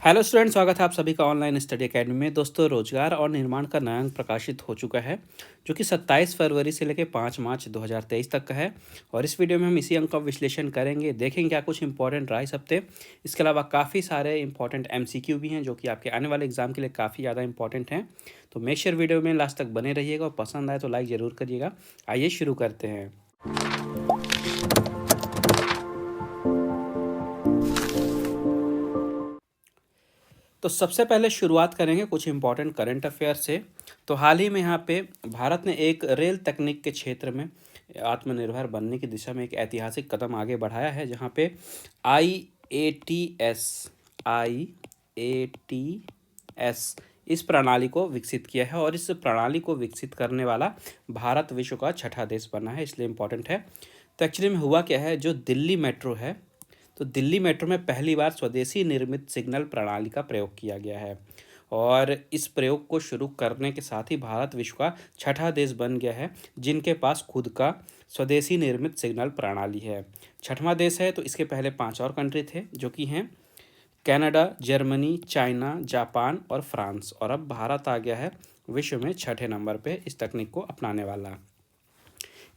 Hello student, स्वागत है आप सभी का ऑनलाइन स्टडी एकेडमी में। दोस्तों, रोजगार और निर्माण का नया अंक प्रकाशित हो चुका है जो कि 27 फरवरी से लेकर 5 मार्च 2023 तक का है। और इस वीडियो में हम इसी अंक का विश्लेषण करेंगे, देखेंगे क्या कुछ इंपॉर्टेंट रहा इस हफ्ते। इसके अलावा काफ़ी सारे इंपॉर्टेंट एमसीक्यू भी हैं जो कि आपके आने वाले एग्जाम के लिए काफ़ी ज़्यादा इंपॉर्टेंट हैं। तो मेक श्योर वीडियो में लास्ट तक बने रहिएगा और पसंद आए तो लाइक ज़रूर करिएगा। आइए शुरू करते हैं। तो सबसे पहले शुरुआत करेंगे कुछ इंपॉर्टेंट करंट अफेयर से। तो हाल ही में यहाँ पे भारत ने एक रेल तकनीक के क्षेत्र में आत्मनिर्भर बनने की दिशा में एक ऐतिहासिक कदम आगे बढ़ाया है, जहाँ पे आई ए टी एस इस प्रणाली को विकसित किया है। और इस प्रणाली को विकसित करने वाला भारत विश्व का छठा देश बना है, इसलिए इम्पोर्टेंट है। तो एक्चुअली में हुआ क्या है, जो दिल्ली मेट्रो है, तो दिल्ली मेट्रो में पहली बार स्वदेशी निर्मित सिग्नल प्रणाली का प्रयोग किया गया है। और इस प्रयोग को शुरू करने के साथ ही भारत विश्व का छठा देश बन गया है जिनके पास खुद का स्वदेशी निर्मित सिग्नल प्रणाली है। छठवां देश है, तो इसके पहले 5 और कंट्री थे जो कि हैं कनाडा, जर्मनी, चाइना, जापान और फ्रांस। और अब भारत आ गया है विश्व में छठे नंबर पे इस तकनीक को अपनाने वाला।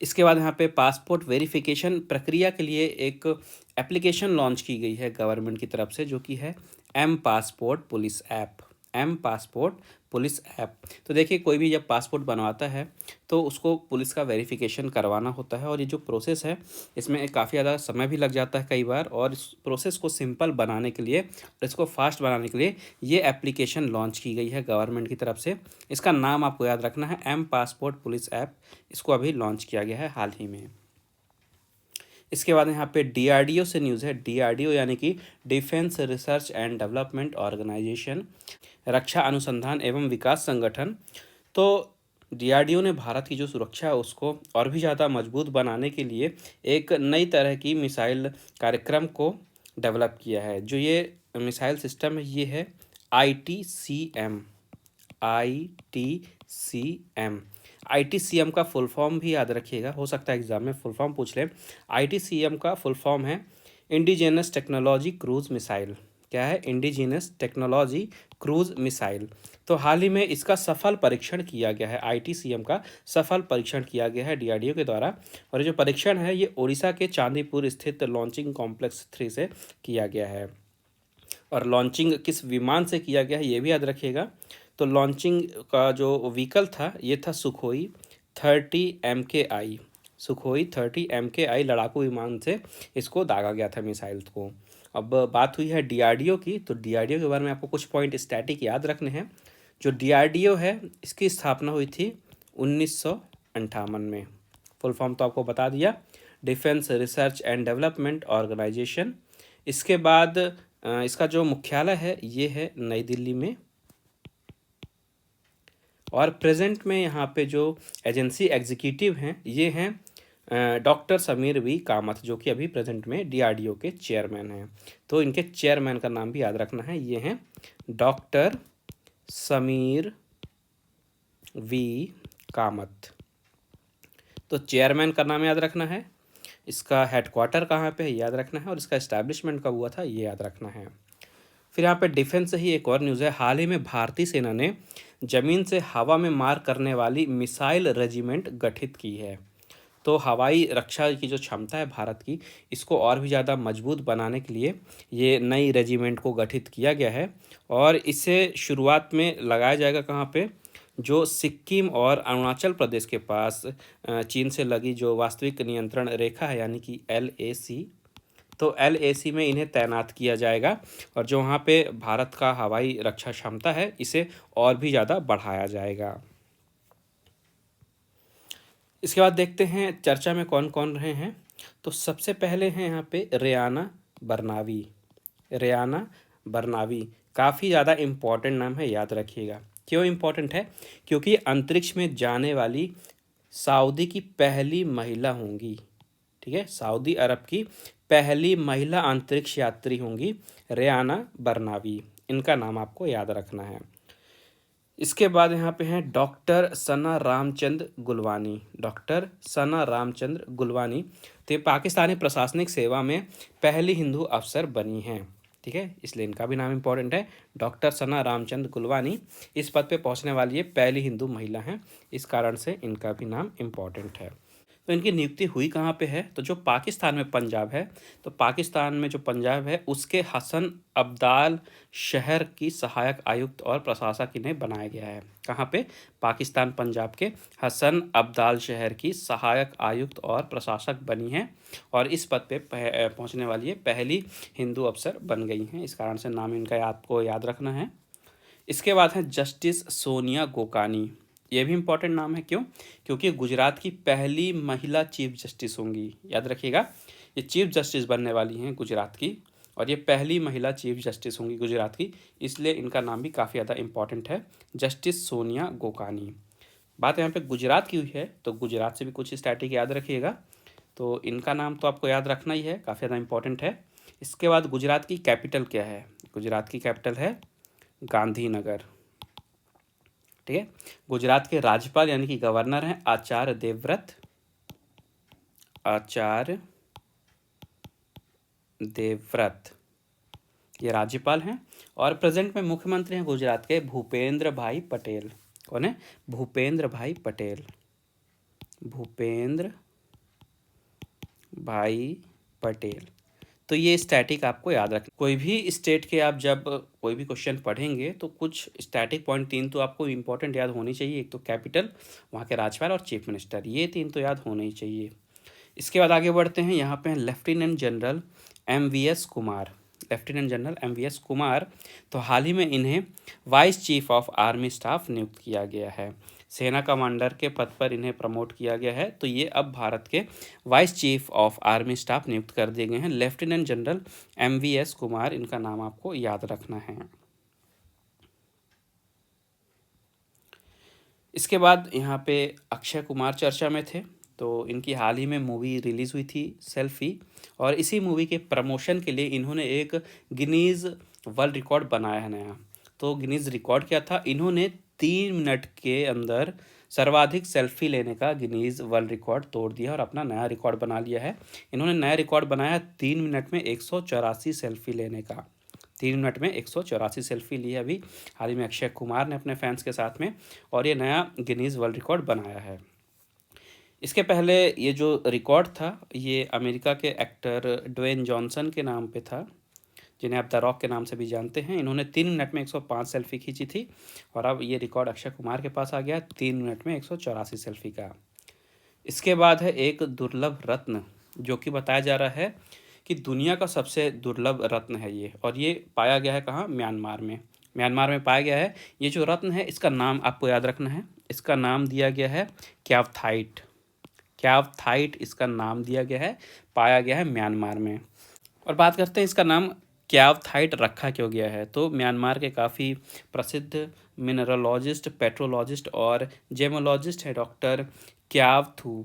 इसके बाद यहाँ पे पासपोर्ट वेरिफिकेशन प्रक्रिया के लिए एक एप्लीकेशन लॉन्च की गई है गवर्नमेंट की तरफ से, जो कि है M passport police app. M passport police app. तो देखिए, कोई भी जब पासपोर्ट बनवाता है तो उसको पुलिस का वेरिफिकेशन करवाना होता है, और ये जो प्रोसेस है इसमें काफ़ी ज़्यादा समय भी लग जाता है कई बार। और इस प्रोसेस को सिंपल बनाने के लिए और इसको फास्ट बनाने के लिए ये एप्लीकेशन लॉन्च की गई है गवर्नमेंट की तरफ से। इसका नाम आपको याद रखना है, एम पासपोर्ट पुलिस ऐप। इसको अभी लॉन्च किया गया है हाल ही में। इसके बाद यहाँ पे डीआरडीओ से न्यूज़ है। डीआरडीओ यानी कि defence research and development organisation, रक्षा अनुसंधान एवं विकास संगठन। तो डीआरडीओ ने भारत की जो सुरक्षा है उसको और भी ज़्यादा मजबूत बनाने के लिए एक नई तरह की मिसाइल कार्यक्रम को डेवलप किया है। जो ये मिसाइल सिस्टम है ये है ITCM। ITCM ITCM का फुल फॉर्म भी याद रखिएगा, हो सकता है एग्जाम में फुल फॉर्म पूछ ले। ITCM का फुल फॉर्म है इंडिजिनस टेक्नोलॉजी क्रूज मिसाइल। क्या है? Indigenous technology cruise missile. तो हाल ही में इसका सफल परीक्षण किया गया है। ITCM का सफल परीक्षण किया गया है डीआरडीओ के द्वारा। और ये जो परीक्षण है ये उड़ीसा के चांदीपुर स्थित लॉन्चिंग कॉम्प्लेक्स 3 से किया गया है। और लॉन्चिंग किस विमान से किया गया है ये भी याद रखिएगा। तो लॉन्चिंग का जो व्हीकल था ये था सुखोई 30 MKI। सुखोई 30 MKI लड़ाकू विमान से इसको दागा गया था मिसाइल को। अब बात हुई है डीआरडीओ की, तो डीआरडीओ के बारे में आपको कुछ पॉइंट स्टैटिक याद रखने हैं। जो डीआरडीओ है इसकी स्थापना हुई थी 1958 में। फुल फॉर्म तो आपको बता दिया, defence research and development organisation. इसके बाद इसका जो मुख्यालय है ये है नई दिल्ली में। और प्रेजेंट में यहाँ पे जो एजेंसी एग्जीक्यूटिव हैं ये हैं डॉक्टर समीर वी कामत, जो कि अभी प्रेजेंट में डीआरडीओ के चेयरमैन हैं। तो इनके चेयरमैन का नाम भी याद रखना है, ये हैं डॉक्टर समीर वी कामत। तो चेयरमैन का नाम याद रखना है, इसका हेडक्वार्टर कहाँ पे है याद रखना है, और इसका इस्टेब्लिशमेंट कब हुआ था ये याद रखना है। फिर यहाँ पे डिफेंस से ही एक और न्यूज़ है। हाल ही में भारतीय सेना ने जमीन से हवा में मार करने वाली मिसाइल रेजिमेंट गठित की है। तो हवाई रक्षा की जो क्षमता है भारत की, इसको और भी ज़्यादा मजबूत बनाने के लिए ये नई रेजिमेंट को गठित किया गया है। और इसे शुरुआत में लगाया जाएगा कहाँ पे, जो सिक्किम और अरुणाचल प्रदेश के पास चीन से लगी जो वास्तविक नियंत्रण रेखा है यानी कि LAC। तो LAC में इन्हें तैनात किया जाएगा। और जो वहाँ पे भारत का हवाई रक्षा क्षमता है इसे और भी ज़्यादा बढ़ाया जाएगा। इसके बाद देखते हैं चर्चा में कौन कौन रहे हैं। तो सबसे पहले हैं यहाँ पे रेयाना बरनावी। रेयाना बरनावी काफ़ी ज़्यादा इम्पॉर्टेंट नाम है, याद रखिएगा। क्यों इम्पॉर्टेंट है? क्योंकि अंतरिक्ष में जाने वाली सऊदी की पहली महिला होंगी। ठीक है, सऊदी अरब की पहली महिला अंतरिक्ष यात्री होंगी रेयाना बरनावी। इनका नाम आपको याद रखना है। इसके बाद यहाँ पे हैं डॉक्टर सना रामचंद्र गुलवानी। डॉक्टर सना रामचंद्र गुलवानी तो ये पाकिस्तानी प्रशासनिक सेवा में पहली हिंदू अफसर बनी हैं। ठीक है, इसलिए इनका भी नाम इम्पोर्टेंट है। डॉक्टर सना रामचंद्र गुलवानी इस पद पे पहुंचने वाली ये पहली हिंदू महिला हैं, इस कारण से इनका भी नाम इम्पोर्टेंट है। तो इनकी नियुक्ति हुई कहाँ पे है, तो जो पाकिस्तान में पंजाब है, तो पाकिस्तान में जो पंजाब है उसके हसन अब्दाल शहर की सहायक आयुक्त और प्रशासक इन्हें बनाया गया है। कहाँ पे, पाकिस्तान पंजाब के हसन अब्दाल शहर की सहायक आयुक्त और प्रशासक बनी हैं और इस पद पे पहुंचने वाली ये पहली हिंदू अफसर बन गई हैं, इस कारण से नाम इनका आपको याद रखना है। इसके बाद है जस्टिस सोनिया गोकानी। ये भी इम्पोर्टेंट नाम है, क्यों, क्योंकि गुजरात की पहली महिला चीफ जस्टिस होंगी, याद रखिएगा। ये चीफ जस्टिस बनने वाली हैं गुजरात की और ये पहली महिला चीफ जस्टिस होंगी गुजरात की, इसलिए इनका नाम भी काफ़ी ज़्यादा इम्पोर्टेंट है, जस्टिस सोनिया गोकानी। बात यहाँ पे गुजरात की हुई है तो गुजरात से भी कुछ स्टैटिक याद रखिएगा। तो इनका नाम तो आपको याद रखना ही है, काफ़ी ज़्यादा इम्पोर्टेंट है। इसके बाद गुजरात की कैपिटल क्या है, गुजरात की कैपिटल है गांधीनगर। ठीक है, गुजरात के राज्यपाल यानी कि गवर्नर हैं आचार्य देवव्रत, आचार्य देवव्रत ये राज्यपाल हैं। और प्रेजेंट में मुख्यमंत्री हैं गुजरात के भूपेंद्र भाई पटेल। कौन है, भूपेंद्र भाई पटेल, भूपेंद्र भाई पटेल। तो ये स्टैटिक आपको याद रखना। कोई भी स्टेट के आप जब कोई भी क्वेश्चन पढ़ेंगे तो कुछ स्टैटिक पॉइंट 3 तो आपको इंपॉर्टेंट याद होनी चाहिए। एक तो कैपिटल, वहाँ के राज्यपाल और चीफ मिनिस्टर, ये 3 तो याद होने ही चाहिए। इसके बाद आगे बढ़ते हैं, यहाँ पे हैं lieutenant general MVS Kumar. Lieutenant general MVS Kumar, तो हाल ही में इन्हें vice chief of army staff नियुक्त किया गया है। सेना कमांडर के पद पर इन्हें प्रमोट किया गया है, तो ये अब भारत के vice chief of army staff नियुक्त कर दिए गए हैं। लेफ्टिनेंट जनरल MVS कुमार, इनका नाम आपको याद रखना है। इसके बाद यहाँ पे अक्षय कुमार चर्चा में थे, तो इनकी हाल ही में मूवी रिलीज़ हुई थी सेल्फी, और इसी मूवी के प्रमोशन के लिए इन्होंने एक गिनीज़ वर्ल्ड रिकॉर्ड बनाया है नया। तो गिनीज़ रिकॉर्ड क्या था, इन्होंने 3 मिनट के अंदर सर्वाधिक सेल्फी लेने का गिनीज़ वर्ल्ड रिकॉर्ड तोड़ दिया और अपना नया रिकॉर्ड बना लिया है। इन्होंने नया रिकॉर्ड बनाया 3 मिनट में 184 सेल्फी लेने का। 3 मिनट में 184 सेल्फी ली है अभी हाल ही में अक्षय कुमार ने अपने फैंस के साथ में, और ये नया गिनीज़ वर्ल्ड रिकॉर्ड बनाया है। इसके पहले ये जो रिकॉर्ड था ये अमेरिका के एक्टर ड्वेन जॉनसन के नाम पे था, जिन्हें आप द रॉक के नाम से भी जानते हैं। इन्होंने 3 मिनट में 105 सेल्फी खींची थी और अब ये रिकॉर्ड अक्षय कुमार के पास आ गया 3 मिनट में 184 सेल्फी का। इसके बाद है एक दुर्लभ रत्न, जो कि बताया जा रहा है कि दुनिया का सबसे दुर्लभ रत्न है ये, और ये पाया गया है कहाँ, म्यांमार में। म्यांमार में पाया गया है। ये जो रत्न है इसका नाम आपको याद रखना है, इसका नाम दिया गया है क्यावथाइट। क्यावथाइट इसका नाम दिया गया है, पाया गया है म्यांमार में। और बात करते हैं इसका नाम क्यावथाइट रखा क्यों गया है, तो म्यांमार के काफ़ी प्रसिद्ध मिनरलोजिस्ट, पेट्रोलॉजिस्ट और जेमोलॉजिस्ट है डॉक्टर क्यावथू,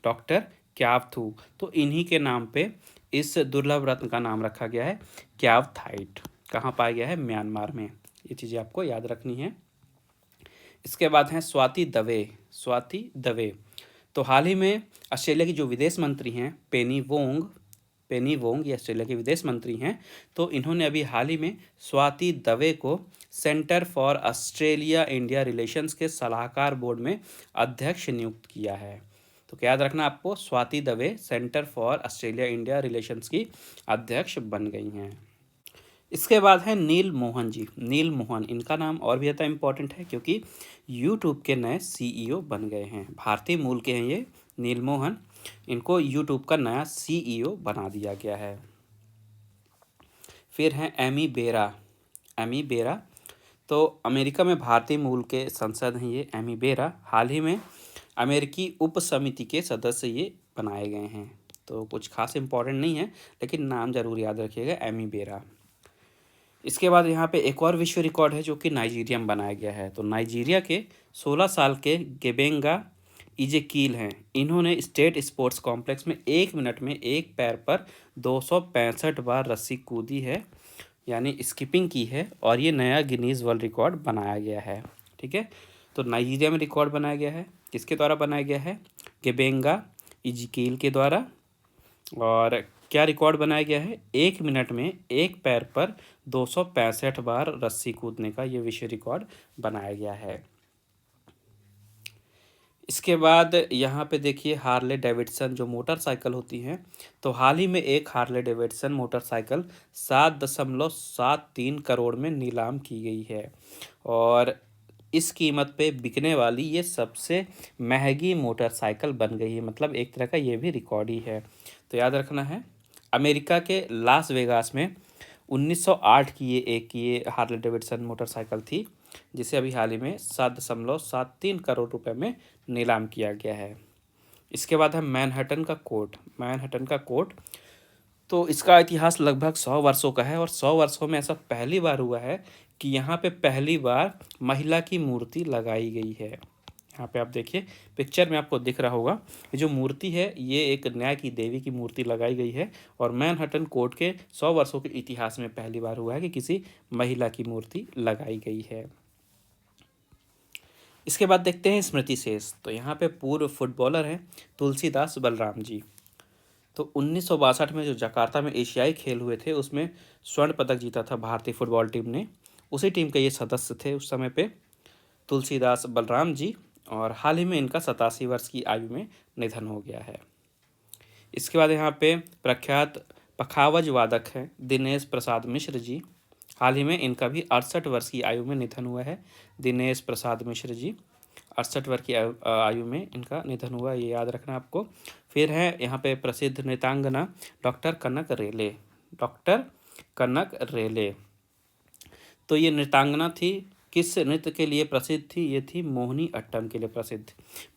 डॉक्टर क्यावथू। तो इन्हीं के नाम पे इस दुर्लभ रत्न का नाम रखा गया है क्यावथाइट। कहाँ पाया गया है, म्यांमार में। ये चीज़ें आपको याद रखनी है। इसके बाद हैं स्वाति दवे। स्वाति दवे, तो हाल ही में ऑस्ट्रेलिया की जो विदेश मंत्री हैं पेनी वोंग ये ऑस्ट्रेलिया के विदेश मंत्री हैं, तो इन्होंने अभी हाल ही में स्वाति दवे को centre for Australia India relations के सलाहकार बोर्ड में अध्यक्ष नियुक्त किया है। तो क्या याद रखना आपको, Swati Dave centre for Australia India relations की अध्यक्ष बन गई हैं। इसके बाद है नील मोहन जी। नील मोहन, इनका नाम और भी ज़्यादा इम्पोर्टेंट है क्योंकि यूट्यूब के नए CEO बन गए हैं। भारतीय मूल के हैं ये नील मोहन, इनको यूट्यूब का नया CEO बना दिया गया है। फिर हैं एमी बेरा। एमी बेरा, तो अमेरिका में भारतीय मूल के सांसद हैं ये एमी बेरा। हाल ही में अमेरिकी उप समिति के सदस्य ये बनाए गए हैं। तो कुछ खास इम्पोर्टेंट नहीं है, लेकिन नाम जरूर याद रखिएगा, एमी बेरा। इसके बाद यहाँ पे एक और विश्व रिकॉर्ड है जो कि नाइजीरिया में बनाया गया है। तो नाइजीरिया के 16 साल के गेबेंगा इजेकील हैं, इन्होंने स्टेट स्पोर्ट्स कॉम्प्लेक्स में 1 मिनट में एक पैर पर 265 बार रस्सी कूदी है, यानी स्किपिंग की है, और ये नया गिनीज वर्ल्ड रिकॉर्ड बनाया गया है। ठीक है, तो नाइजीरिया में रिकॉर्ड बनाया गया है, किसके द्वारा बनाया गया है, गेबेंगा इजेकील के द्वारा। और क्या रिकॉर्ड बनाया गया है? 1 मिनट में एक पैर पर 265 बार रस्सी कूदने का ये विश्व रिकॉर्ड बनाया गया है। इसके बाद यहाँ पे देखिए हार्ले डेविडसन जो मोटरसाइकिल होती हैं, तो हाल ही में एक हार्ले डेविडसन मोटरसाइकिल 7.73 करोड़ में नीलाम की गई है और इस कीमत पे बिकने वाली ये सबसे महंगी मोटरसाइकिल बन गई है। मतलब एक तरह का ये भी रिकॉर्ड ही है। तो याद रखना है, अमेरिका के लास वेगास में 1908 की ये हार्ले डेविडसन मोटरसाइकिल थी, जिसे अभी हाल ही में 7.73 करोड़ रुपए में नीलाम किया गया है। इसके बाद है मैनहट्टन का कोर्ट। मैनहट्टन का कोर्ट, तो इसका इतिहास लगभग 100 वर्षों का है और 100 वर्षों में ऐसा पहली बार हुआ है कि यहाँ पे पहली बार महिला की मूर्ति लगाई गई है। यहाँ पे आप देखिए पिक्चर में आपको दिख रहा होगा, ये जो मूर्ति है ये एक न्याय की देवी की मूर्ति लगाई गई है और मैनहट्टन कोर्ट के 100 वर्षों के इतिहास में पहली बार हुआ है कि किसी महिला की मूर्ति लगाई गई है। इसके बाद देखते हैं स्मृति शेष। तो यहाँ पे पूर्व फुटबॉलर हैं तुलसीदास बलराम जी। तो 1962 में जो जकार्ता में एशियाई खेल हुए थे उसमें स्वर्ण पदक जीता था भारतीय फुटबॉल टीम ने। उसी टीम के ये सदस्य थे उस समय पे तुलसीदास बलराम जी, और हाल ही में इनका 87 वर्ष की आयु में निधन हो गया है। इसके बाद यहाँ पे प्रख्यात पखावज वादक हैं दिनेश प्रसाद मिश्र जी। हाल ही में इनका भी 68 वर्ष की आयु में निधन हुआ है। दिनेश प्रसाद मिश्र जी 68 वर्ष की आयु में इनका निधन हुआ, ये याद रखना आपको। फिर है यहाँ पे प्रसिद्ध नृत्यांगना डॉक्टर कनक रेले। डॉक्टर कनक रेले, तो ये नृत्यांगना थी, किस नृत्य के लिए प्रसिद्ध थी? ये थी मोहिनी अट्टम के लिए प्रसिद्ध।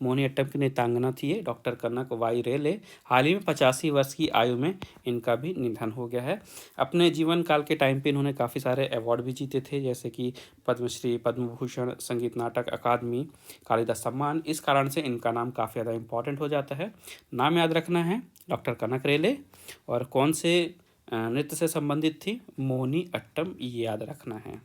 मोहिनी अट्टम की नृत्यांगना थी ये डॉक्टर कनक वाई रेले। हाल ही में 85 वर्ष की आयु में इनका भी निधन हो गया है। अपने जीवन काल के टाइम पे इन्होंने काफ़ी सारे अवार्ड भी जीते थे, जैसे कि पद्मश्री, पद्म भूषण, संगीत नाटक अकादमी, कालिदास सम्मान। इस कारण से इनका नाम काफ़ी ज़्यादा इम्पॉर्टेंट हो जाता है। नाम याद रखना है डॉक्टर कनक रेले, और कौन से नृत्य से संबंधित थी? मोहिनी अट्टम, ये याद रखना है।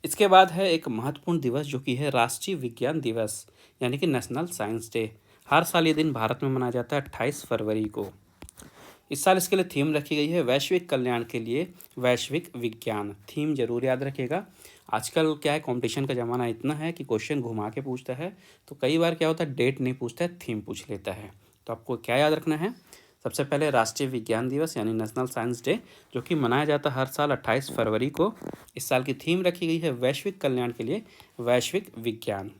इसके बाद है एक महत्वपूर्ण दिवस जो कि है राष्ट्रीय विज्ञान दिवस, यानी कि नेशनल साइंस डे। हर साल ये दिन भारत में मनाया जाता है 28 फरवरी को। इस साल इसके लिए थीम रखी गई है वैश्विक कल्याण के लिए वैश्विक विज्ञान। थीम जरूर याद रखिएगा। आजकल क्या है, कंपटीशन का ज़माना इतना है कि क्वेश्चन घुमा के पूछता है, तो कई बार क्या होता है डेट नहीं पूछता है, थीम पूछ लेता है। तो आपको क्या याद रखना है? सबसे पहले राष्ट्रीय विज्ञान दिवस यानी नेशनल साइंस डे, जो कि मनाया जाता है हर साल 28 फरवरी को। इस साल की थीम रखी गई है वैश्विक कल्याण के लिए वैश्विक विज्ञान।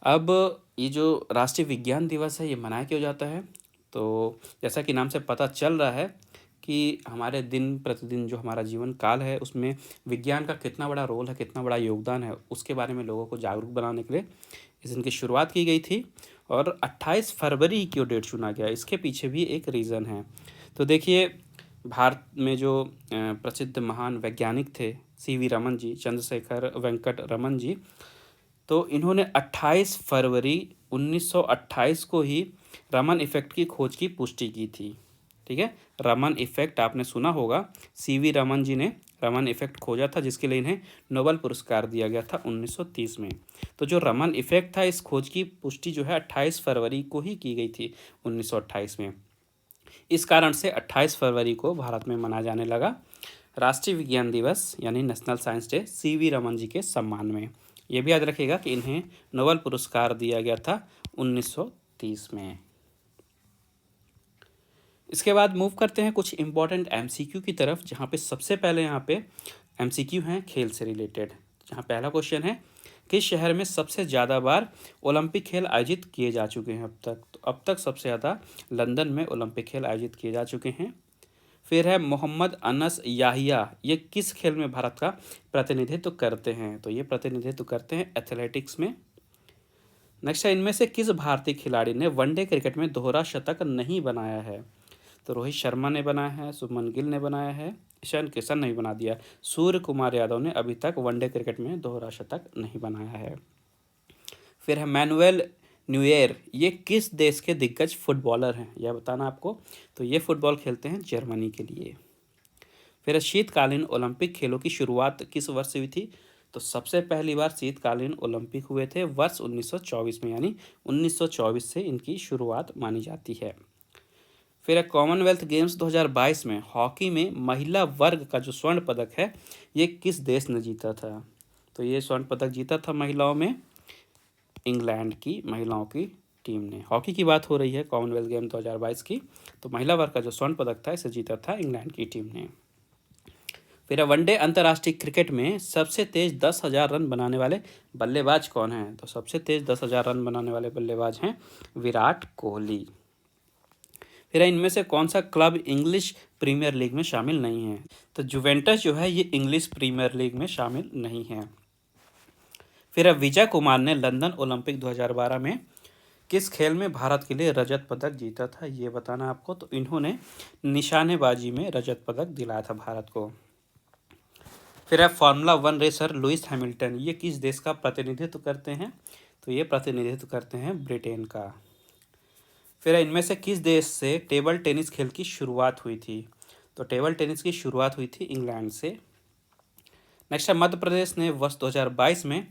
अब ये जो राष्ट्रीय विज्ञान दिवस है ये मनाया क्यों जाता है? तो जैसा कि नाम से पता चल रहा है कि हमारे दिन प्रतिदिन जो हमारा जीवन काल है उसमें विज्ञान का कितना बड़ा रोल है, कितना बड़ा योगदान है, उसके बारे में लोगों को जागरूक बनाने के लिए इस दिन की शुरुआत की गई थी। और 28 फरवरी क्यों डेट चुना गया, इसके पीछे भी एक रीज़न है। तो देखिए, भारत में जो प्रसिद्ध महान वैज्ञानिक थे सीवी रमन जी, चंद्रशेखर वेंकट रमन जी, तो इन्होंने 28 फरवरी 1928 को ही रमन इफ़ेक्ट की खोज की पुष्टि की थी। ठीक है, रमन इफ़ेक्ट आपने सुना होगा। सीवी रमन जी ने रमन इफ़ेक्ट खोजा था, जिसके लिए इन्हें नोबेल पुरस्कार दिया गया था 1930 में। तो जो रमन इफ़ेक्ट था, इस खोज की पुष्टि जो है 28 फरवरी को ही की गई थी 1928 में। इस कारण से 28 फरवरी को भारत में मनाया जाने लगा राष्ट्रीय विज्ञान दिवस यानी national science day CV Raman ji के सम्मान में। ये भी याद रखिएगा कि इन्हें नोबेल पुरस्कार दिया गया था 1930 में। इसके बाद मूव करते हैं कुछ इंपॉर्टेंट एमसीक्यू की तरफ, जहाँ पे सबसे पहले यहाँ पे एमसीक्यू हैं खेल से रिलेटेड। जहाँ पहला क्वेश्चन है, किस शहर में सबसे ज़्यादा बार ओलंपिक खेल आयोजित किए जा चुके हैं अब तक? तो अब तक सबसे ज़्यादा लंदन में ओलंपिक खेल आयोजित किए जा चुके हैं। फिर है मोहम्मद अनस याहिया, ये किस खेल में भारत का प्रतिनिधित्व करते हैं? तो ये प्रतिनिधित्व करते हैं एथलेटिक्स में। नेक्स्ट है, इनमें से किस भारतीय खिलाड़ी ने वनडे क्रिकेट में दोहरा शतक नहीं बनाया है? तो रोहित शर्मा ने बनाया है, शुभमन गिल ने बनाया है, ईशान किशन ने बना दिया। सूर्य कुमार यादव ने अभी तक वनडे क्रिकेट में दोहरा शतक नहीं बनाया है। फिर है मैनुएल न्यूएर, ये किस देश के दिग्गज फुटबॉलर हैं, यह बताना आपको। तो ये फुटबॉल खेलते हैं जर्मनी के लिए। फिर शीतकालीन ओलंपिक खेलों की शुरुआत किस वर्ष से हुई थी? तो सबसे पहली बार शीतकालीन ओलंपिक हुए थे वर्ष 1924 में, यानी 1924 से इनकी शुरुआत मानी जाती है। फिर है कॉमनवेल्थ गेम्स 2022 में हॉकी में महिला वर्ग का जो स्वर्ण पदक है ये किस देश ने जीता था? तो ये स्वर्ण पदक जीता था महिलाओं में इंग्लैंड की महिलाओं की टीम ने। हॉकी की बात हो रही है कॉमनवेल्थ गेम 2022 की, तो महिला वर्ग का जो स्वर्ण पदक था इसे जीता था इंग्लैंड की टीम ने। फिर वनडे अंतर्राष्ट्रीय क्रिकेट में सबसे तेज 10,000 रन बनाने वाले बल्लेबाज कौन हैं? तो सबसे तेज 10,000 रन बनाने वाले बल्लेबाज हैं विराट कोहली। फिर इनमें से कौन सा क्लब इंग्लिश प्रीमियर लीग में शामिल नहीं है? तो जुवेंटस जो है ये इंग्लिश प्रीमियर लीग में शामिल नहीं है। फिर विजय कुमार ने लंदन ओलंपिक 2012 में किस खेल में भारत के लिए रजत पदक जीता था, ये बताना आपको। तो इन्होंने निशानेबाजी में रजत पदक दिलाया था भारत को। फिर है फार्मूला 1 रेसर लुइस हैमिल्टन, ये किस देश का प्रतिनिधित्व करते हैं? तो ये प्रतिनिधित्व करते हैं ब्रिटेन का। फिर इनमें से किस देश से टेबल टेनिस खेल की शुरुआत हुई थी? तो टेबल टेनिस की शुरुआत हुई थी इंग्लैंड से। नेक्स्ट है मध्य प्रदेश ने वर्ष 2022 में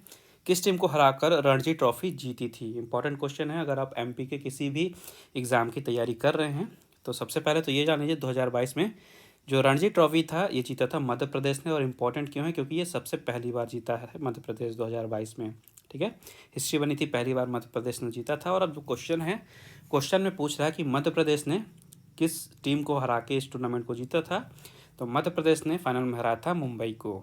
किस टीम को हराकर रणजी ट्रॉफी जीती थी? इंपॉर्टेंट क्वेश्चन है, अगर आप एमपी के किसी भी एग्ज़ाम की तैयारी कर रहे हैं तो सबसे पहले तो ये जान लीजिए 2022 में जो रणजी ट्रॉफी था ये जीता था मध्य प्रदेश ने। और इम्पॉर्टेंट क्यों है? क्योंकि ये सबसे पहली बार जीता है मध्य प्रदेश 2022 में। ठीक है, हिस्ट्री बनी थी, पहली बार मध्य प्रदेश ने जीता था। और अब जो क्वेश्चन है, क्वेश्चन में पूछ रहा है कि मध्य प्रदेश ने किस टीम को हरा के इस टूर्नामेंट को जीता था? तो मध्य प्रदेश ने फाइनल में हराया था मुंबई को।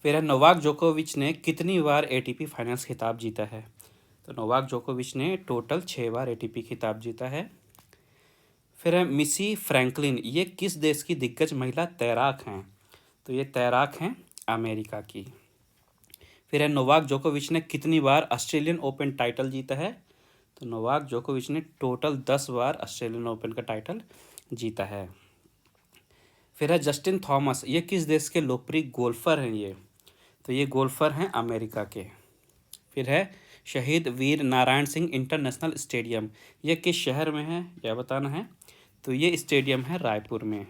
फिर है नोवाक जोकोविच ने कितनी बार एटीपी फाइनल्स खिताब जीता है? तो नोवाक जोकोविच ने टोटल 6 बार एटीपी खिताब जीता है। फिर है मिसी फ्रैंकलिन, ये किस देश की दिग्गज महिला तैराक हैं? तो ये तैराक हैं अमेरिका की। फिर है नोवाक जोकोविच ने कितनी बार ऑस्ट्रेलियन ओपन टाइटल जीता है? तो नोवाक जोकोविच ने टोटल 10 बार ऑस्ट्रेलियन ओपन का टाइटल जीता है। फिर है जस्टिन थॉमस, ये किस देश के लोकप्रिय गोल्फर हैं ये? तो ये गोल्फर हैं अमेरिका के। फिर है शहीद वीर नारायण सिंह इंटरनेशनल स्टेडियम, ये किस शहर में है यह बताना है। तो ये स्टेडियम है रायपुर में।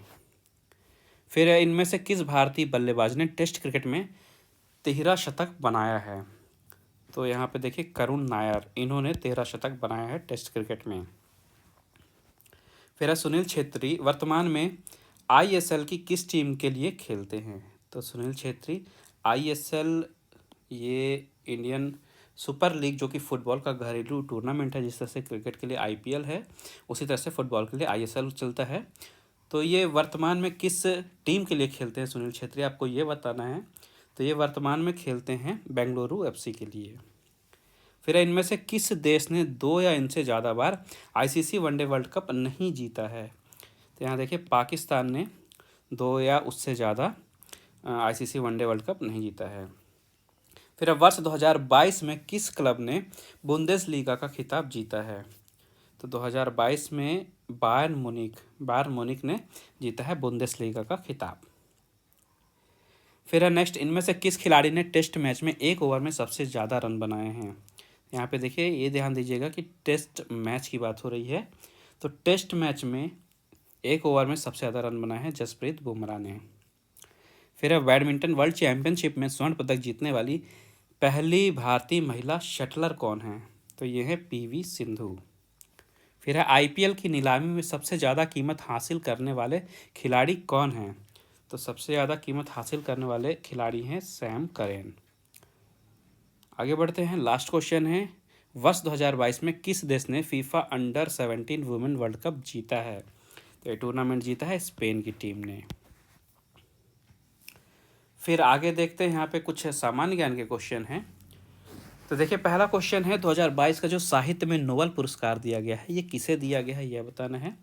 फिर है इनमें से किस भारतीय बल्लेबाज ने टेस्ट क्रिकेट में 13 शतक बनाया है? तो यहाँ पे देखिए करुण नायर, इन्होंने 13 शतक बनाया है टेस्ट क्रिकेट में। फिर है सुनील छेत्री वर्तमान में आईएसएल की किस टीम के लिए खेलते हैं? तो सुनील छेत्री आईएसएल ये इंडियन सुपर लीग जो कि फुटबॉल का घरेलू टूर्नामेंट है, जिस तरह से क्रिकेट के लिए आईपीएल है उसी तरह से फुटबॉल के लिए आईएसएल चलता है। तो ये वर्तमान में किस टीम के लिए खेलते हैं सुनील छेत्री, आपको ये बताना है। तो ये वर्तमान में खेलते हैं बेंगलुरु एफसी के लिए। फिर इनमें से किस देश ने 2 या इनसे ज़्यादा बार आईसीसी वनडे वर्ल्ड कप नहीं जीता है? तो यहाँ देखिए पाकिस्तान ने 2 या उससे ज़्यादा आईसीसी वनडे वर्ल्ड कप नहीं जीता है। फिर अब वर्ष 2022 में किस क्लब ने बुंदेसलीगा का खिताब जीता है? तो 2022 में बायर्न मुनिक ने जीता है बुंदेसलीगा का खिताब। फिर है नेक्स्ट, इनमें से किस खिलाड़ी ने टेस्ट मैच में 1 ओवर में सबसे ज़्यादा रन बनाए हैं? यहाँ पे देखिए ये ध्यान दीजिएगा कि टेस्ट मैच की बात हो रही है, तो टेस्ट मैच में 1 ओवर में सबसे ज़्यादा रन बनाए हैं जसप्रीत बुमराह ने। फिर है बैडमिंटन वर्ल्ड चैंपियनशिप में स्वर्ण पदक जीतने वाली पहली भारतीय महिला शटलर कौन है? तो ये है पीवी सिंधु। फिर है आईपीएल की नीलामी में सबसे ज़्यादा कीमत हासिल करने वाले खिलाड़ी कौन हैं? तो सबसे ज़्यादा कीमत हासिल करने वाले खिलाड़ी हैं सैम करन। आगे बढ़ते हैं, लास्ट क्वेश्चन है, वर्ष 2022 में किस देश ने FIFA under 17 women world cup जीता है? तो ये टूर्नामेंट जीता है स्पेन की टीम ने। फिर आगे देखते हैं, यहाँ पे कुछ सामान्य ज्ञान के क्वेश्चन हैं। तो देखिए पहला क्वेश्चन है 2022 का जो साहित्य में नोबेल पुरस्कार दिया गया है ये किसे दिया गया है यह बताना है।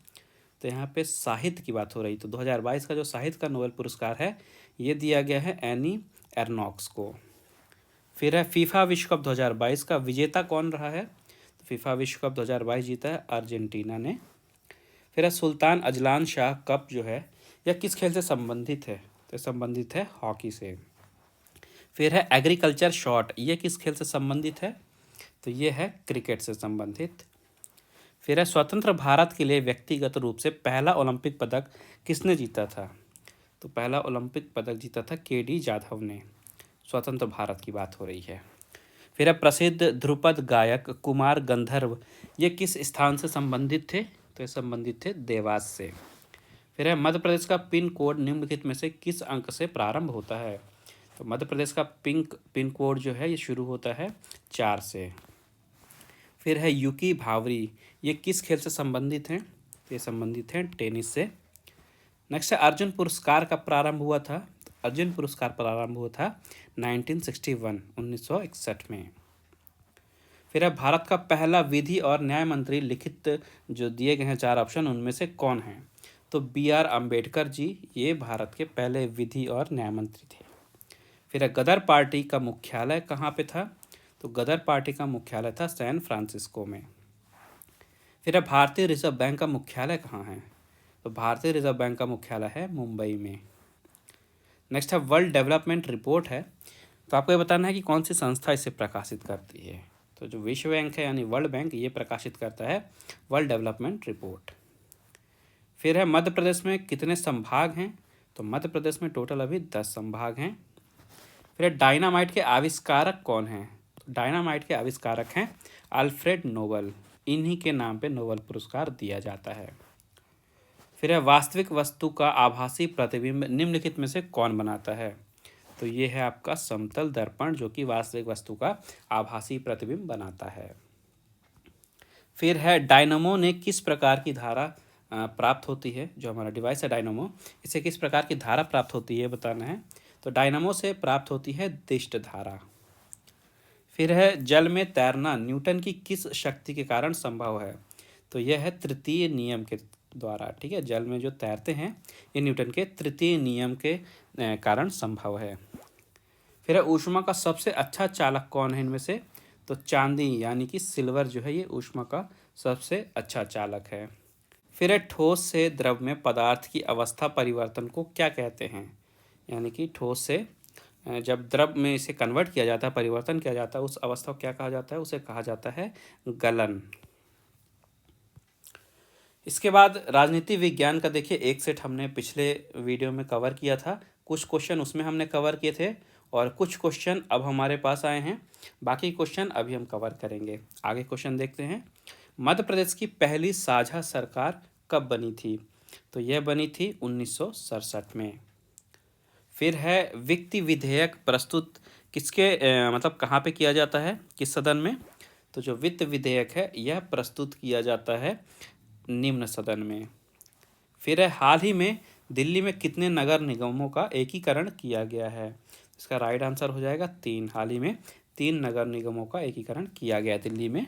तो यहाँ पे साहित्य की बात हो रही, तो 2022 का जो साहित्य का नोबेल पुरस्कार है ये दिया गया है एनी एर्नॉक्स को। फिर है फीफा विश्व कप 2022 का विजेता कौन रहा है? तो फीफा विश्व कप 2022 जीता है अर्जेंटीना ने। फिर है सुल्तान अजलान शाह कप जो है यह किस खेल से संबंधित है? तो संबंधित है हॉकी से। फिर है एग्रीकल्चर शॉट, ये किस खेल से संबंधित है? तो ये है क्रिकेट से संबंधित। फिर है स्वतंत्र भारत के लिए व्यक्तिगत रूप से पहला ओलंपिक पदक किसने जीता था? तो पहला ओलंपिक पदक जीता था केडी जाधव ने। स्वतंत्र भारत की बात हो रही है। फिर है प्रसिद्ध ध्रुपद गायक कुमार गंधर्व, ये किस स्थान से संबंधित थे? तो ये संबंधित थे देवास से। फिर है मध्य प्रदेश का पिन कोड निम्नलिखित में से किस अंक से प्रारंभ होता है? तो मध्य प्रदेश का पिन कोड जो है ये शुरू होता है 4 से। फिर है युकी भावरी, ये किस खेल से संबंधित हैं? ये संबंधित हैं टेनिस से। नेक्स्ट है अर्जुन पुरस्कार कब प्रारंभ हुआ था? तो अर्जुन पुरस्कार प्रारंभ हुआ था 1961 में। फिर है भारत का पहला विधि और न्याय मंत्री लिखित जो दिए गए हैं 4 ऑप्शन, उनमें से कौन है? तो BR अम्बेडकर जी, ये भारत के पहले विधि और न्याय मंत्री थे। फिर है गदर पार्टी का मुख्यालय कहाँ पे था? तो गदर पार्टी का मुख्यालय था सैन फ्रांसिस्को में। फिर है भारतीय रिजर्व बैंक का मुख्यालय कहाँ है? तो भारतीय रिजर्व बैंक का मुख्यालय है मुंबई में। नेक्स्ट है वर्ल्ड डेवलपमेंट रिपोर्ट है, तो आपको ये बताना है कि कौन सी संस्था इसे प्रकाशित करती है। तो जो विश्व बैंक है यानी वर्ल्ड बैंक, ये प्रकाशित करता है वर्ल्ड डेवलपमेंट रिपोर्ट। फिर है मध्य प्रदेश में कितने संभाग हैं? तो मध्य प्रदेश में टोटल अभी 10 संभाग हैं। फिर डायनामाइट के आविष्कारक कौन हैं? तो डायनामाइट के आविष्कारक हैं अल्फ्रेड नोबल, इन्हीं के नाम पे नोबेल पुरस्कार दिया जाता है। फिर है वास्तविक वस्तु का आभासी प्रतिबिंब निम्नलिखित में से कौन बनाता है? तो ये है आपका समतल दर्पण, जो कि वास्तविक वस्तु का आभासी प्रतिबिंब बनाता है। फिर है डायनमो ने किस प्रकार की धारा प्राप्त होती है? जो हमारा डिवाइस है डायनमो, इसे किस प्रकार की धारा प्राप्त होती है बताना है। तो डायनमो से प्राप्त होती है दिष्ट धारा। फिर है जल में तैरना न्यूटन की किस शक्ति के कारण संभव है? तो यह है तृतीय नियम के द्वारा। ठीक है, जल में जो तैरते हैं ये न्यूटन के तृतीय नियम के कारण संभव है। फिर है ऊष्मा का सबसे अच्छा चालक कौन है इनमें से? तो चांदी यानी कि सिल्वर जो है ये ऊष्मा का सबसे अच्छा चालक है। फिर है ठोस से द्रव में पदार्थ की अवस्था परिवर्तन को क्या कहते हैं? यानी कि ठोस से जब द्रव में इसे कन्वर्ट किया जाता है, परिवर्तन किया जाता है, उस अवस्था को क्या कहा जाता है? उसे कहा जाता है गलन। इसके बाद राजनीति विज्ञान का देखिए एक सेट हमने पिछले वीडियो में कवर किया था, कुछ क्वेश्चन उसमें हमने कवर किए थे और कुछ क्वेश्चन अब हमारे पास आए हैं, बाकी क्वेश्चन अभी हम कवर करेंगे। आगे क्वेश्चन देखते हैं। मध्य प्रदेश की पहली साझा सरकार कब बनी थी? तो यह बनी थी 1967 में। फिर है वित्त विधेयक प्रस्तुत किसके मतलब कहाँ पे किया जाता है, किस सदन में? तो जो वित्त विधेयक है यह प्रस्तुत किया जाता है निम्न सदन में। फिर है हाल ही में दिल्ली में कितने नगर निगमों का एकीकरण किया गया है? इसका राइट आंसर हो जाएगा 3। हाल ही में 3 नगर निगमों का एकीकरण किया गया दिल्ली में।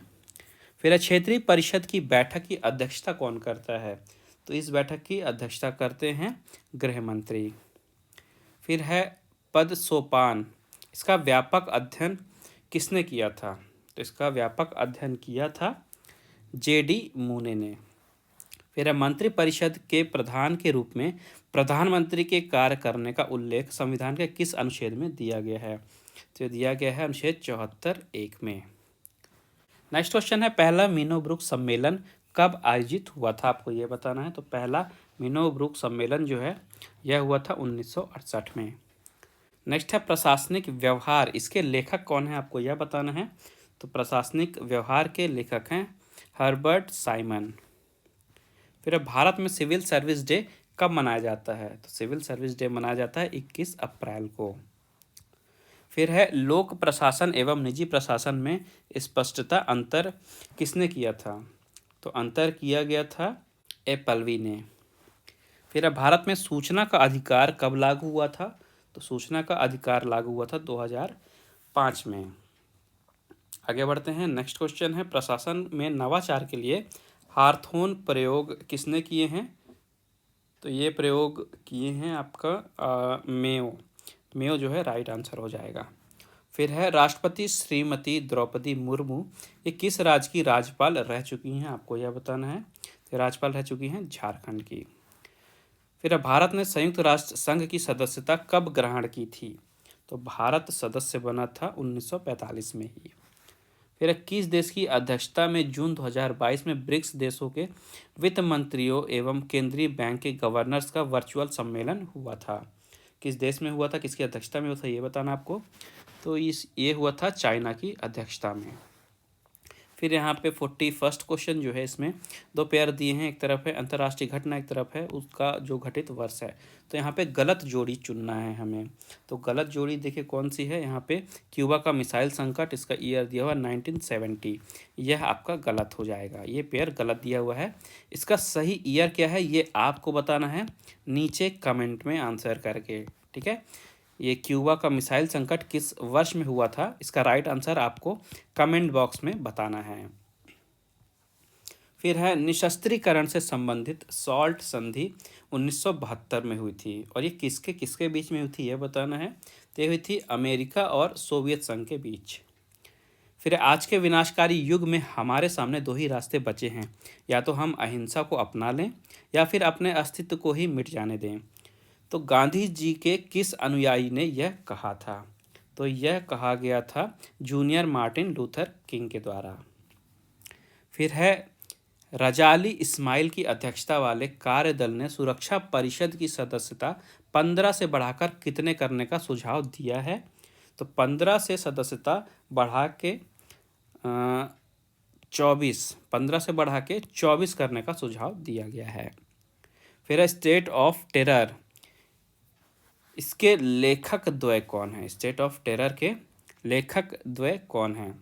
फिर है क्षेत्रीय परिषद की बैठक की अध्यक्षता कौन करता है? तो इस बैठक की अध्यक्षता करते हैं गृह मंत्री। फिर है पद सोपान, इसका व्यापक अध्ययन किसने किया था? तो इसका व्यापक अध्ययन किया था JD मूने ने। फिर है मंत्री परिषद के प्रधान के रूप में प्रधानमंत्री के कार्य करने का उल्लेख संविधान के किस अनुच्छेद में दिया गया है? तो दिया गया है अनुच्छेद 74(1) में। नेक्स्ट क्वेश्चन है पहला मीनो-ब्रुक सम्मेलन कब आयोजित हुआ था? आपको ये बताना है। तो पहला मीनो-ब्रुक सम्मेलन जो है यह हुआ था 1968 में। नेक्स्ट है प्रशासनिक व्यवहार, इसके लेखक कौन है? आपको यह बताना है। तो प्रशासनिक व्यवहार के लेखक हैं हर्बर्ट साइमन। फिर भारत में सिविल सर्विस डे कब मनाया जाता है? तो सिविल सर्विस डे मनाया जाता है 21 अप्रैल को। फिर है लोक प्रशासन एवं निजी प्रशासन में स्पष्टता अंतर किसने किया था? तो अंतर किया गया था एपल्वी ने। फिर भारत में सूचना का अधिकार कब लागू हुआ था? तो सूचना का अधिकार लागू हुआ था 2005 में। आगे बढ़ते हैं। नेक्स्ट क्वेश्चन है प्रशासन में नवाचार के लिए हार्थोन प्रयोग किसने किए हैं? तो ये प्रयोग किए हैं आपका मेयो जो है राइट आंसर हो जाएगा। फिर है राष्ट्रपति श्रीमती द्रौपदी मुर्मू ये किस राज्य की राज्यपाल रह चुकी हैं? आपको यह बताना है। तो राज्यपाल रह चुकी हैं झारखंड की। फिर भारत ने संयुक्त राष्ट्र संघ की सदस्यता कब ग्रहण की थी? तो भारत सदस्य बना था 1945 में ही। फिर किस देश की अध्यक्षता में जून 2022 में ब्रिक्स देशों के वित्त मंत्रियों एवं केंद्रीय बैंक के गवर्नर्स का वर्चुअल सम्मेलन हुआ था? किस देश में हुआ था, किसकी अध्यक्षता में हुआ था, ये बताना आपको। तो ये हुआ था चाइना की अध्यक्षता में। फिर यहाँ पे 41 क्वेश्चन जो है, इसमें दो पेयर दिए हैं, एक तरफ है अंतर्राष्ट्रीय घटना, एक तरफ है उसका जो घटित वर्ष है। तो यहाँ पे गलत जोड़ी चुनना है हमें। तो गलत जोड़ी देखिए कौन सी है, यहाँ पे क्यूबा का मिसाइल संकट, इसका ईयर दिया हुआ 1970, यह आपका गलत हो जाएगा, ये पेयर गलत दिया हुआ है। इसका सही ईयर क्या है ये आपको बताना है नीचे कमेंट में आंसर करके, ठीक है। ये क्यूबा का मिसाइल संकट किस वर्ष में हुआ था, इसका राइट आंसर आपको कमेंट बॉक्स में बताना है। फिर है निशस्त्रीकरण से संबंधित सॉल्ट संधि 1972 में हुई थी, और ये किसके किसके बीच में हुई थी ये बताना है। तो ये हुई थी अमेरिका और सोवियत संघ के बीच। फिर आज के विनाशकारी युग में हमारे सामने दो ही रास्ते बचे हैं, या तो हम अहिंसा को अपना लें या फिर अपने अस्तित्व को ही मिट जाने दें। तो गांधी जी के किस अनुयायी ने यह कहा था, तो यह कहा गया था जूनियर मार्टिन लूथर किंग के द्वारा। फिर है रजाली इस्माइल की अध्यक्षता वाले कार्यदल ने सुरक्षा परिषद की सदस्यता 15 से बढ़ाकर कितने करने का सुझाव दिया है। तो 15 से सदस्यता बढ़ा के 24 करने का सुझाव दिया गया है। फिर है स्टेट ऑफ टेरर, इसके लेखक द्वय कौन है, स्टेट ऑफ टेरर के लेखक द्वय कौन हैं।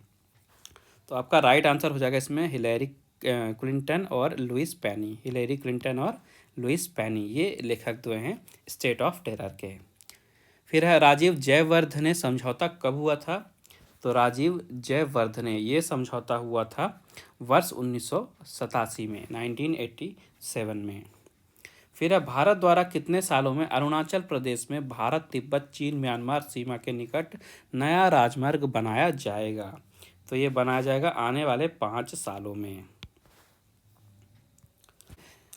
तो आपका राइट आंसर हो जाएगा इसमें हिलेरी क्लिंटन और लुइस पैनी, हिलेरी क्लिंटन और लुइस पैनी, ये लेखक द्वय हैं स्टेट ऑफ टेरर के। फिर है राजीव जयवर्धने समझौता कब हुआ था। तो राजीव जयवर्धने ये समझौता हुआ था वर्ष 1987 में, 1987 में। फिर है भारत द्वारा कितने सालों में अरुणाचल प्रदेश में भारत तिब्बत चीन म्यांमार सीमा के निकट नया राजमार्ग बनाया जाएगा। तो ये बनाया जाएगा आने वाले 5 सालों में।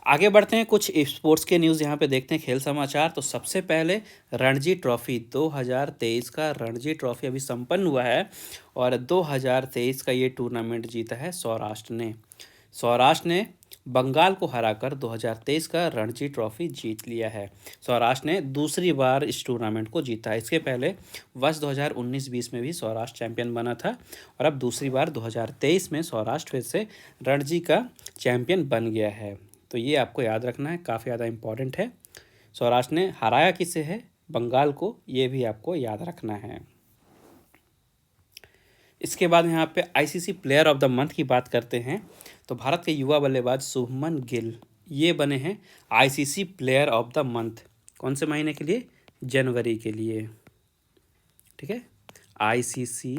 आगे बढ़ते हैं, कुछ स्पोर्ट्स के न्यूज़ यहाँ पे देखते हैं, खेल समाचार। तो सबसे पहले रणजी ट्रॉफी 2023 का रणजी ट्रॉफी अभी संपन्न हुआ है, और 2023 का ये टूर्नामेंट जीता है सौराष्ट्र ने। सौराष्ट्र ने बंगाल को हराकर 2023 का रणजी ट्रॉफी जीत लिया है। सौराष्ट्र ने दूसरी बार इस टूर्नामेंट को जीता है। इसके पहले वर्ष 2019-20 में भी सौराष्ट्र चैंपियन बना था, और अब दूसरी बार 2023 में सौराष्ट्र फिर से रणजी का चैंपियन बन गया है। तो ये आपको याद रखना है, काफ़ी ज़्यादा इम्पॉर्टेंट है। सौराष्ट्र ने हराया किसे है, बंगाल को, ये भी आपको याद रखना है। इसके बाद यहाँ पे ICC player of the month की बात करते हैं। तो भारत के युवा बल्लेबाज शुभमन गिल ये बने हैं ICC player of the month. कौन से महीने के लिए, जनवरी के लिए, ठीक है। ICC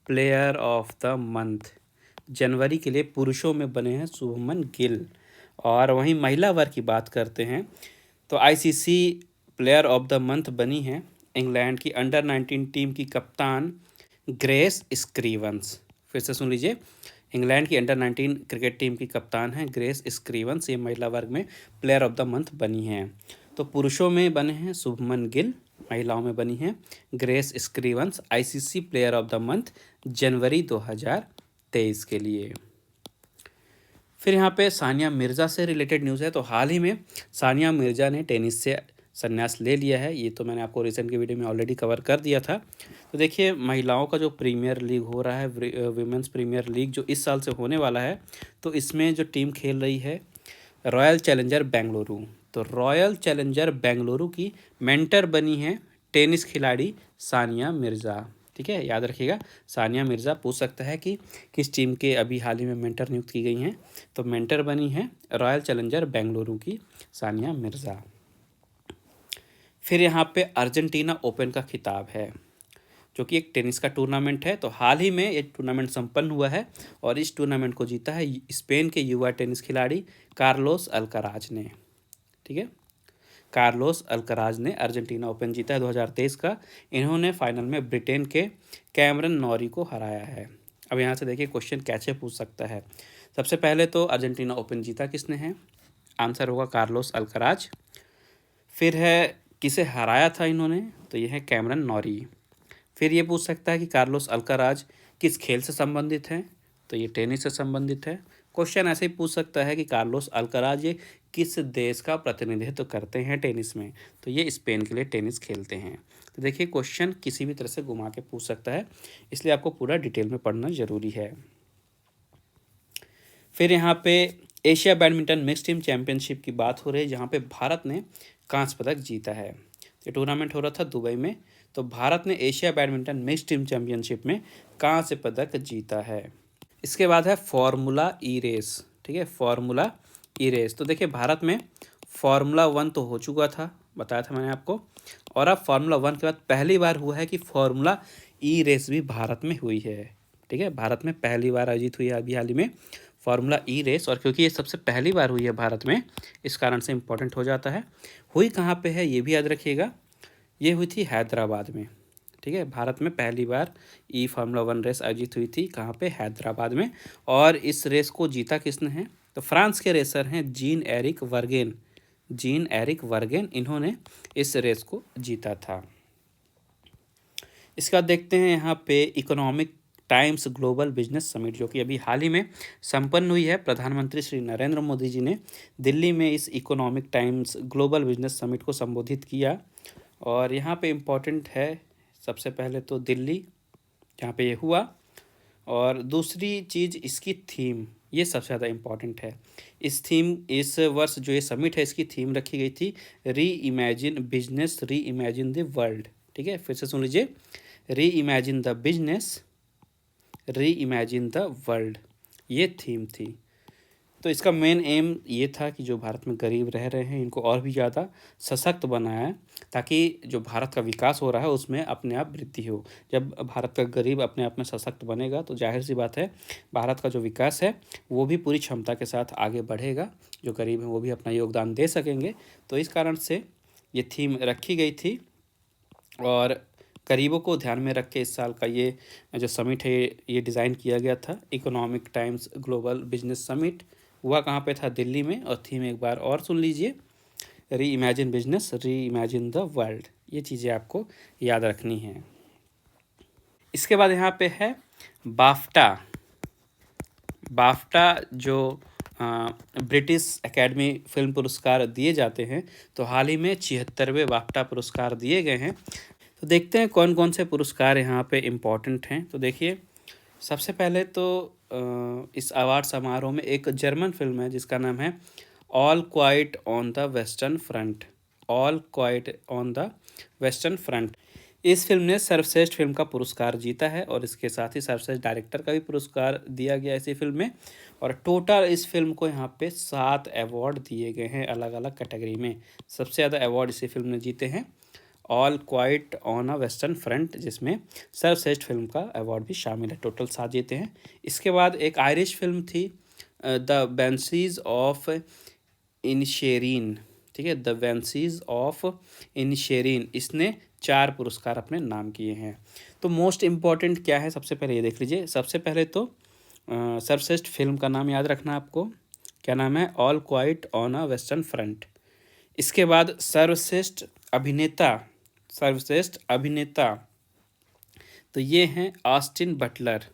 player of the month जनवरी के लिए पुरुषों में बने हैं शुभमन गिल। और वहीं महिला वर्ग की बात करते हैं तो ICC player of the month बनी है इंग्लैंड की अंडर-19 टीम की कप्तान ग्रेस स्क्रीवंस। फिर से सुन लीजिए, इंग्लैंड की अंडर-19 क्रिकेट टीम की कप्तान है ग्रेस स्क्रीवंस, ये महिला वर्ग में प्लेयर ऑफ द मंथ बनी हैं। तो पुरुषों में बने हैं शुभमन गिल, महिलाओं में बनी हैं Grace Scrivens, ICC player of the month जनवरी 2023 के लिए। फिर यहाँ पे सानिया मिर्ज़ा से रिलेटेड न्यूज़ है। तो हाल ही में सानिया मिर्ज़ा ने टेनिस से संन्यास ले लिया है, ये तो मैंने आपको रिसेंट के वीडियो में ऑलरेडी कवर कर दिया था। तो देखिए महिलाओं का जो प्रीमियर लीग हो रहा है, विमेंस प्रीमियर लीग जो इस साल से होने वाला है, तो इसमें जो टीम खेल रही है रॉयल चैलेंजर बेंगलुरु। तो रॉयल चैलेंजर बेंगलुरु की मेंटर बनी है टेनिस खिलाड़ी सानिया मिर्ज़ा, ठीक है, याद रखिएगा। सानिया मिर्ज़ा पूछ सकता है कि किस टीम के अभी हाल ही में मेंटर नियुक्त की गई हैं। तो मेंटर बनी है रॉयल चैलेंजर बेंगलुरु की सानिया मिर्ज़ा। फिर यहाँ पे अर्जेंटीना ओपन का खिताब है, जो कि एक टेनिस का टूर्नामेंट है। तो हाल ही में ये टूर्नामेंट संपन्न हुआ है, और इस टूर्नामेंट को जीता है स्पेन के युवा टेनिस खिलाड़ी कार्लोस अल्कराज ने, ठीक है। कार्लोस अल्कराज ने अर्जेंटीना ओपन जीता है 2023 का। इन्होंने फाइनल में ब्रिटेन के कैमरन नॉरी को हराया है। अब यहाँ से देखिए क्वेश्चन कैसे पूछ सकता है। सबसे पहले तो अर्जेंटीना ओपन जीता किसने है, आंसर होगा कार्लोस अल्कराज। फिर है किसे हराया था इन्होंने, तो ये है कैमरन नॉरी। फिर ये पूछ सकता है कि कार्लोस अल्कराज किस खेल से संबंधित हैं, तो ये टेनिस से संबंधित है। क्वेश्चन ऐसे ही पूछ सकता है कि कार्लोस अल्कराज ये किस देश का प्रतिनिधित्व करते हैं टेनिस में, तो ये स्पेन के लिए टेनिस खेलते हैं। तो देखिए क्वेश्चन किसी भी तरह से घुमा के पूछ सकता है, इसलिए आपको पूरा डिटेल में पढ़ना ज़रूरी है। फिर यहाँ पे Asia badminton mix team championship की बात हो रही है, जहाँ पे भारत ने कांस्य पदक जीता है। ये टूर्नामेंट हो रहा था दुबई में, तो भारत ने Asia badminton mix team championship में कांस्य पदक जीता है। इसके बाद है फार्मूला ई रेस, ठीक है, फार्मूला ई रेस। तो देखिए भारत में फार्मूला 1 तो हो चुका था, बताया था मैंने आपको, और अब फार्मूला 1 के बाद पहली बार हुआ है कि फार्मूला ई रेस भी भारत में हुई है, ठीक है। भारत में पहली बार आयोजित हुई है अभी हाल ही में फार्मूला ई रेस, और क्योंकि ये सबसे पहली बार हुई है भारत में, इस कारण से इम्पोर्टेंट हो जाता है। हुई कहाँ पे है ये भी याद रखिएगा, ये हुई थी हैदराबाद में, ठीक है। भारत में पहली बार ई फार्मूला 1 रेस आयोजित हुई थी, कहाँ पे, हैदराबाद में। और इस रेस को जीता किसने है, तो फ्रांस के रेसर हैं जीन एरिक वर्गेन, जीन एरिक वर्गेन, इन्होंने इस रेस को जीता था। इसके बाद देखते हैं यहाँ पे economic times global business summit, जो कि अभी हाल ही में संपन्न हुई है। प्रधानमंत्री श्री नरेंद्र मोदी जी ने दिल्ली में इस economic times global business summit को संबोधित किया। और यहाँ पे इम्पोर्टेंट है सबसे पहले तो दिल्ली, जहाँ पे ये हुआ, और दूसरी चीज़ इसकी थीम, ये सबसे ज़्यादा इम्पॉर्टेंट है। इस थीम, इस वर्ष जो ये समिट है, इसकी थीम रखी गई थी री इमेजिन बिजनेस, री इमेजिन द वर्ल्ड, ठीक है। फिर से सुन लीजिए, री इमेजिन द बिजनेस, री इमेजिन द वर्ल्ड, ये थीम थी। तो इसका मेन एम ये था कि जो भारत में गरीब रह रहे हैं इनको और भी ज़्यादा सशक्त बनाया, ताकि जो भारत का विकास हो रहा है उसमें अपने आप वृद्धि हो। जब भारत का गरीब अपने आप में सशक्त बनेगा तो जाहिर सी बात है भारत का जो विकास है वो भी पूरी क्षमता के साथ आगे बढ़ेगा, जो गरीब हैं वो भी अपना योगदान दे सकेंगे। तो इस कारण से ये थीम रखी गई थी, और गरीबों को ध्यान में रख के इस साल का ये जो समिट है ये डिज़ाइन किया गया था। Economic times global business summit हुआ कहाँ पे था, दिल्ली में। और थीम एक बार और सुन लीजिए, री इमेजिन बिजनेस, री इमेजिन द वर्ल्ड, ये चीज़ें आपको याद रखनी है। इसके बाद यहाँ पे है बाफ्टा। बाफ्टा जो ब्रिटिश एकेडमी फिल्म पुरस्कार दिए जाते हैं, तो हाल ही में 76वें बाफ्टा पुरस्कार दिए गए हैं। तो देखते हैं कौन कौन से पुरस्कार यहाँ पे इम्पोर्टेंट हैं। तो देखिए सबसे पहले तो इस अवार्ड समारोह में एक जर्मन फिल्म है जिसका नाम है all Quiet on the western front, all Quiet on the western front. इस फिल्म ने सर्वश्रेष्ठ फिल्म का पुरस्कार जीता है, और इसके साथ ही सर्वश्रेष्ठ डायरेक्टर का भी पुरस्कार दिया गया इसी फिल्म में। और टोटल इस फिल्म को यहाँ पे 7 अवार्ड दिए गए हैं अलग अलग कैटेगरी में। सबसे ज़्यादा अवार्ड इसी फिल्म ने जीते हैं, all Quiet on a Western front, जिसमें सर्वश्रेष्ठ फिल्म का अवार्ड भी शामिल है। टोटल 7 जीते हैं। इसके बाद एक आयरिश फिल्म थी द बेंसीज ऑफ इनिशेरीन, ठीक है, द बेंसीज ऑफ इनिशेरीन, इसने 4 पुरस्कार अपने नाम किए हैं। तो मोस्ट इम्पॉर्टेंट क्या है, सबसे पहले ये देख लीजिए। सबसे पहले तो सर्वश्रेष्ठ फिल्म का नाम याद रखना आपको, क्या नाम है, all Quiet on a Western front. इसके बाद सर्वश्रेष्ठ अभिनेता, सर्वश्रेष्ठ अभिनेता, तो ये हैं ऑस्टिन बटलर,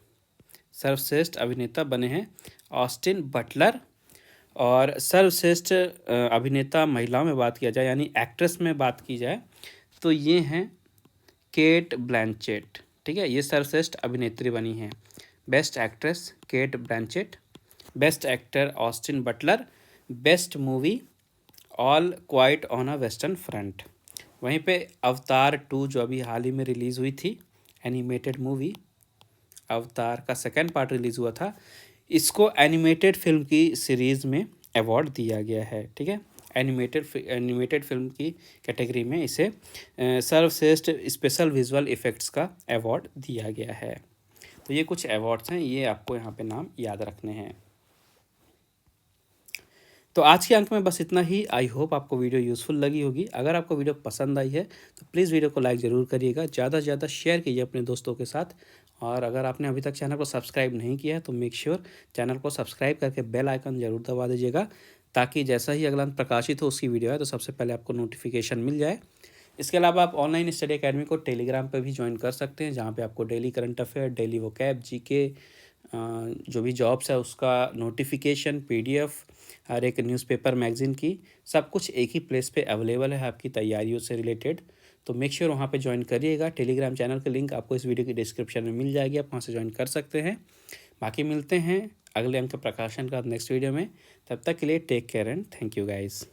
सर्वश्रेष्ठ अभिनेता बने हैं ऑस्टिन बटलर। और सर्वश्रेष्ठ अभिनेता महिलाओं में बात किया जाए, यानी एक्ट्रेस में बात की जाए, तो ये हैं केट ब्लैंचेट, ठीक है, ये सर्वश्रेष्ठ अभिनेत्री बनी हैं। Best actress Cate Blanchett, best actor Austin Butler, best movie All Quiet on a Western Front. वहीं पे अवतार 2 जो अभी हाल ही में रिलीज़ हुई थी, एनिमेटेड मूवी अवतार का सेकंड पार्ट रिलीज़ हुआ था, इसको एनिमेटेड फिल्म की सीरीज़ में अवार्ड दिया गया है, ठीक है। एनिमेटेड फिल्म की कैटेगरी में इसे सर्वश्रेष्ठ स्पेशल विजुअल इफ़ेक्ट्स का अवार्ड दिया गया है। तो ये कुछ अवार्ड्स हैं, ये आपको यहाँ पे नाम याद रखने हैं। तो आज के अंक में बस इतना ही। आई होप आपको वीडियो यूज़फुल लगी होगी। अगर आपको वीडियो पसंद आई है तो प्लीज़ वीडियो को लाइक ज़रूर करिएगा, ज़्यादा से ज़्यादा शेयर कीजिए अपने दोस्तों के साथ। और अगर आपने अभी तक चैनल को सब्सक्राइब नहीं किया है तो मेक श्योर चैनल को सब्सक्राइब करके बेल आइकन ज़रूर दबा दीजिएगा, ताकि जैसा ही अगला प्रकाशित हो उसकी वीडियो है तो सबसे पहले आपको नोटिफिकेशन मिल जाए। इसके अलावा आप ऑनलाइन स्टडी अकेडमी को टेलीग्राम पर भी ज्वाइन कर सकते हैं, जहाँ पे आपको daily current affair, daily vocab, GK, जो भी जॉब्स है उसका नोटिफिकेशन, पीडीएफ, हर एक न्यूज़पेपर, मैगज़ीन की, सब कुछ एक ही प्लेस पे अवेलेबल है आपकी तैयारियों से रिलेटेड। तो मेक श्योर वहाँ पे ज्वाइन करिएगा। टेलीग्राम चैनल का लिंक आपको इस वीडियो की डिस्क्रिप्शन में मिल जाएगी, आप वहाँ से ज्वाइन कर सकते हैं। बाकी मिलते हैं अगले अंक प्रकाशन का नेक्स्ट वीडियो में। तब तक के लिए take care and thank you guys.